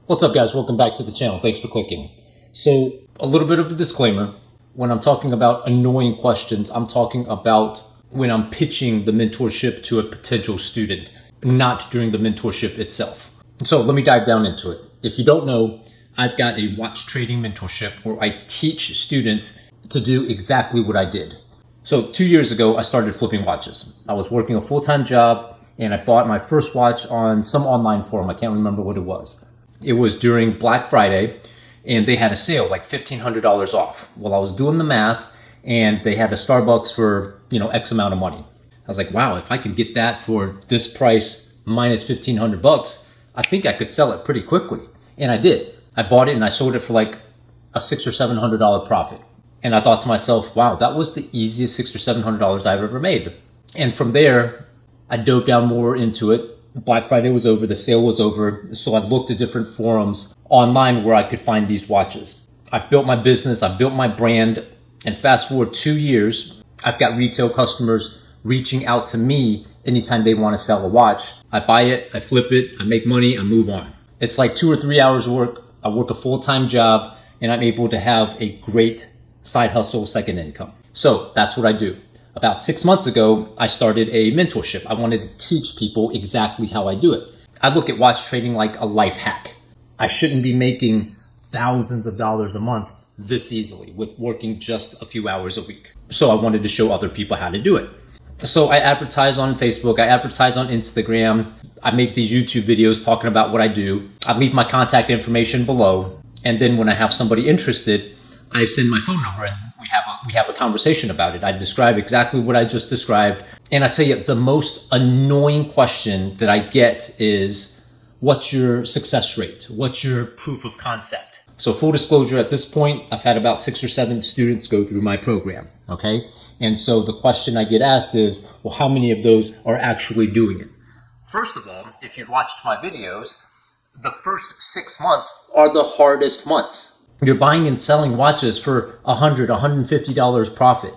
What's up, guys? Welcome back to the channel. Thanks for clicking. So a little bit of a disclaimer. When I'm talking about annoying questions, I'm talking about when I'm pitching the mentorship to a potential student, not during the mentorship itself. So let me dive down into it. If you don't know, I've got a watch trading mentorship where I teach students to do exactly what I did. So 2 years ago, I started flipping watches. I was working a full-time job and I bought my first watch on some online forum. I can't remember what it was. It was during Black Friday and they had a sale, like $1,500 off. Well, I was doing the math and they had a Starbucks for, X amount of money. I was like, wow, if I can get that for this price minus 1,500 bucks, I think I could sell it pretty quickly. And I did. I bought it and I sold it for like a $600 or $700 profit. And I thought to myself, wow, that was the easiest $600 or $700 I've ever made. And from there, I dove down more into it. Black Friday was over, the sale was over. So I looked at different forums online where I could find these watches. I built my business, I built my brand, and fast forward 2 years, I've got retail customers reaching out to me anytime they want to sell a watch. I buy it, I flip it, I make money, I move on. It's like 2 or 3 hours work. I work a full-time job and I'm able to have a great side hustle, second income. So that's what I do. About 6 months ago, I started a mentorship. I wanted to teach people exactly how I do it. I look at watch trading like a life hack. I shouldn't be making thousands of dollars a month this easily with working just a few hours a week. So I wanted to show other people how to do it. So I advertise on Facebook, I advertise on Instagram, I make these YouTube videos talking about what I do. I leave my contact information below. And then when I have somebody interested, I send my phone number and we have a conversation about it. I describe exactly what I just described. And I tell you, the most annoying question that I get is, what's your success rate? What's your proof of concept? So full disclosure, at this point, I've had about 6 or 7 students go through my program, okay? And so the question I get asked is, well, how many of those are actually doing it? First of all, if you've watched my videos, the first 6 months are the hardest months. You're buying and selling watches for $100, $150 profit.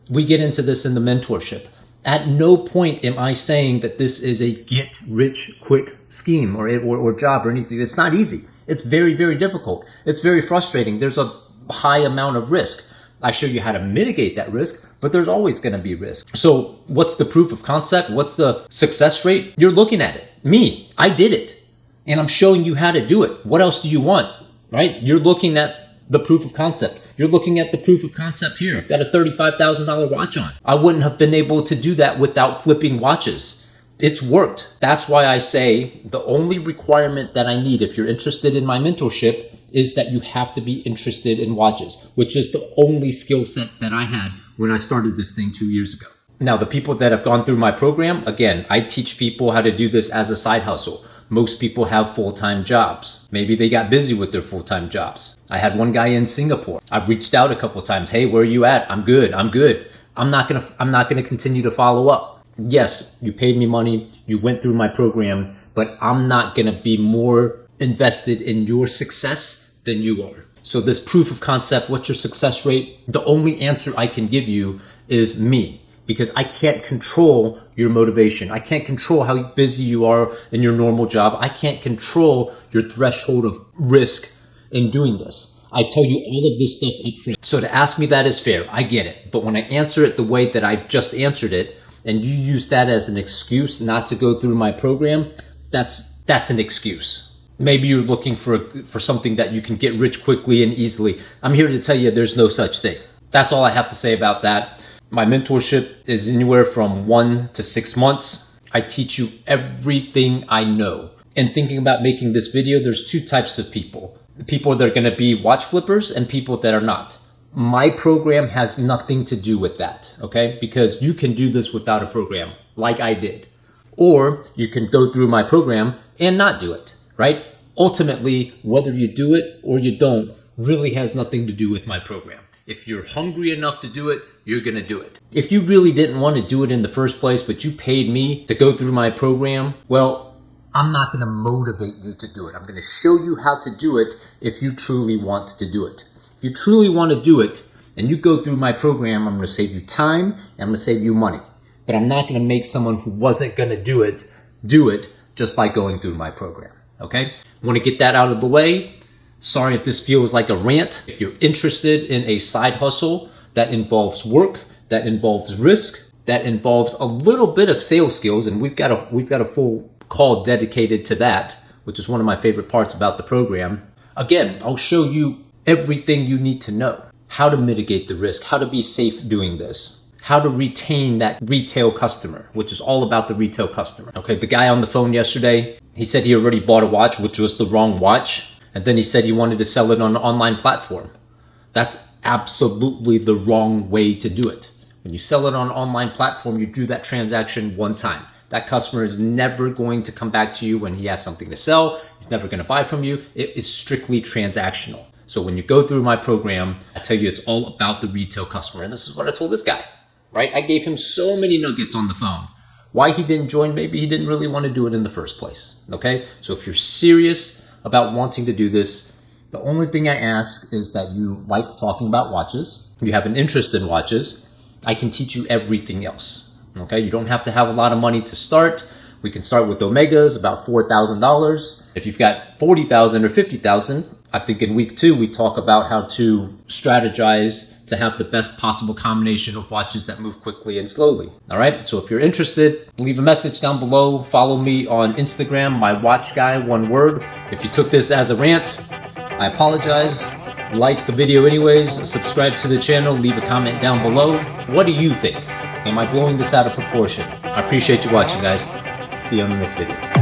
We get into this in the mentorship. At no point am I saying that this is a get-rich-quick scheme or job or anything. It's not easy. It's very, very difficult. It's very frustrating. There's a high amount of risk. I show you how to mitigate that risk, but there's always going to be risk. So what's the proof of concept? What's the success rate? You're looking at it. Me, I did it. And I'm showing you how to do it. What else do you want? Right? You're looking at the proof of concept. You're looking at the proof of concept here. I've got a $35,000 watch on. I wouldn't have been able to do that without flipping watches. It's worked. That's why I say the only requirement that I need if you're interested in my mentorship is that you have to be interested in watches, which is the only skill set that I had when I started this thing 2 years ago. Now, the people that have gone through my program, again, I teach people how to do this as a side hustle. Most people have full-time jobs. Maybe they got busy with their full-time jobs. I had one guy in Singapore. I've reached out a couple of times. Hey, where are you at? I'm good. I'm not gonna continue to follow up. Yes, you paid me money. You went through my program, but I'm not gonna be more invested in your success than you are. So this proof of concept, what's your success rate? The only answer I can give you is me. Because I can't control your motivation. I can't control how busy you are in your normal job. I can't control your threshold of risk in doing this. I tell you all of this stuff up front. So to ask me that is fair. I get it. But when I answer it the way that I just answered it, and you use that as an excuse not to go through my program, that's an excuse. Maybe you're looking for something that you can get rich quickly and easily. I'm here to tell you there's no such thing. That's all I have to say about that. My mentorship is anywhere from 1 to 6 months. I teach you everything I know. And thinking about making this video, there's 2 types of people. People that are going to be watch flippers and people that are not. My program has nothing to do with that, okay? Because you can do this without a program, like I did. Or you can go through my program and not do it, right? Ultimately, whether you do it or you don't really has nothing to do with my program. If you're hungry enough to do it, you're going to do it. If you really didn't want to do it in the first place, but you paid me to go through my program, well, I'm not going to motivate you to do it. I'm going to show you how to do it if you truly want to do it. If you truly want to do it and you go through my program, I'm going to save you time and I'm going to save you money. But I'm not going to make someone who wasn't going to do it just by going through my program. Okay, want to get that out of the way. Sorry if this feels like a rant. If you're interested in a side hustle that involves work, that involves risk, that involves a little bit of sales skills, and we've got a full call dedicated to that, which is one of my favorite parts about the program. Again, I'll show you everything you need to know. How to mitigate the risk, how to be safe doing this, how to retain that retail customer, which is all about the retail customer. Okay, the guy on the phone yesterday, he said he already bought a watch, which was the wrong watch. And then he said he wanted to sell it on an online platform. That's absolutely the wrong way to do it. When you sell it on an online platform, you do that transaction one time. That customer is never going to come back to you when he has something to sell. He's never going to buy from you. It is strictly transactional. So when you go through my program, I tell you it's all about the retail customer. And this is what I told this guy, right? I gave him so many nuggets on the phone. Why he didn't join, maybe he didn't really want to do it in the first place, okay? So if you're serious about wanting to do this, the only thing I ask is that you like talking about watches, you have an interest in watches. I can teach you everything else, okay? You don't have to have a lot of money to start. We can start with Omegas, about $4,000. If you've got 40,000 or 50,000, I think in week 2, we talk about how to strategize to have the best possible combination of watches that move quickly and slowly. All right, so if you're interested, leave a message down below. Follow me on Instagram, MyWatchGuy, one word. If you took this as a rant, I apologize. Like the video anyways, subscribe to the channel, leave a comment down below. What do you think? Am I blowing this out of proportion? I appreciate you watching, guys. See you on the next video.